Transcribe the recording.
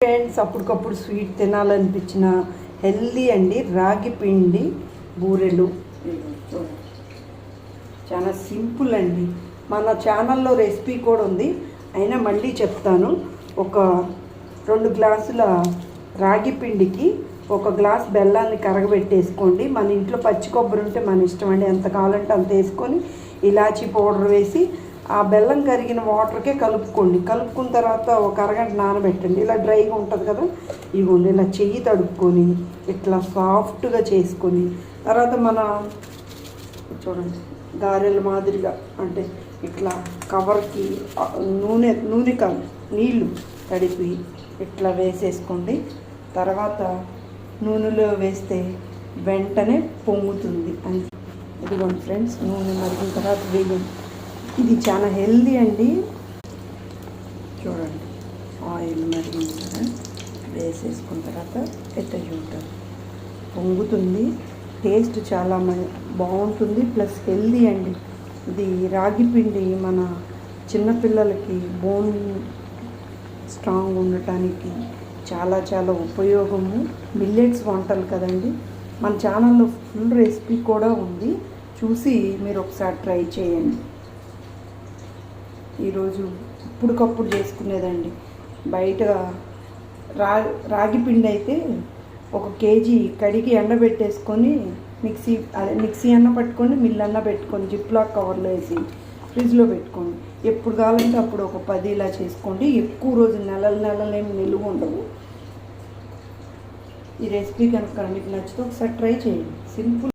Friends, అప్పటికప్పుడు sweet తినాలనిపించిన healthy అండి రాగి పిండి బూరెలు. చాలా సింపుల్ అండి. మన ఛానల్లో రెసిపీ కూడా ఉంది, అయినా మళ్ళీ చెప్తాను. ఒక 2 గ్లాసుల రాగి పిండికి 1 గ్లాస్ బెల్లాన్ని కరగబెట్టేసుకోండి. మన ఇంట్లో పచ్చి కొబ్బరి ఉంటే మన ఇష్టం అండి, ఎంత కావాలంటే అంత వేసుకొని ఇలాచీ పౌడర్ వేసి ఆ బెల్లం కరిగిన వాటర్కే కలుపుకోండి. కలుపుకున్న తర్వాత ఒక అరగంట నానబెట్టండి. ఇలా డ్రైగా ఉంటుంది కదా, ఇవ్వండి ఇలా చెయ్యి తడుపుకొని ఇట్లా సాఫ్ట్గా చేసుకొని తర్వాత మన చూడండి గారెల మాదిరిగా అంటే ఇట్లా కవర్కి నూనె కాదు నీళ్ళు తడిపి ఇట్లా వేసేసుకోండి. తర్వాత నూనెలో వేస్తే వెంటనే పొంగుతుంది అని. ఇదిగోండి ఫ్రెండ్స్, నూనె మరిగిన తర్వాత వేయండి. ఇది చాలా హెల్దీ అండి. చూడండి, ఆయిల్ మరిగింది కదా, వేసేసుకున్న తర్వాత ఎట్టయి ఉంటుంది, పొంగుతుంది. టేస్ట్ చాలా బాగుంటుంది, ప్లస్ హెల్దీ అండి. ఇది రాగి పిండి మన చిన్నపిల్లలకి బోన్ స్ట్రాంగ్ ఉండటానికి చాలా చాలా ఉపయోగము. మిల్లెట్స్ వంటలు కదండి, మన ఛానల్లో ఫుల్ రెసిపీ కూడా ఉంది, చూసి మీరు ఒకసారి ట్రై చేయండి. ఈరోజు ఇప్పటికప్పుడు చేసుకునేదండి. బయట రాగి పిండి అయితే 1 కేజీ కడిగి ఎండబెట్టేసుకొని మిక్సీ అన్న పట్టుకొని మిల్ అన్న పెట్టుకొని జిప్లాక్ కవర్లో వేసి ఫ్రిడ్జ్లో పెట్టుకోండి. ఎప్పుడు కావాలంటే అప్పుడు ఒక 10 ఇలా చేసుకోండి. ఎక్కువ రోజు నెలలేమి నిలువ ఉండవు. ఈ రెసిపీ కనుక మీకు నచ్చితే ఒకసారి ట్రై చేయండి. సింపుల్.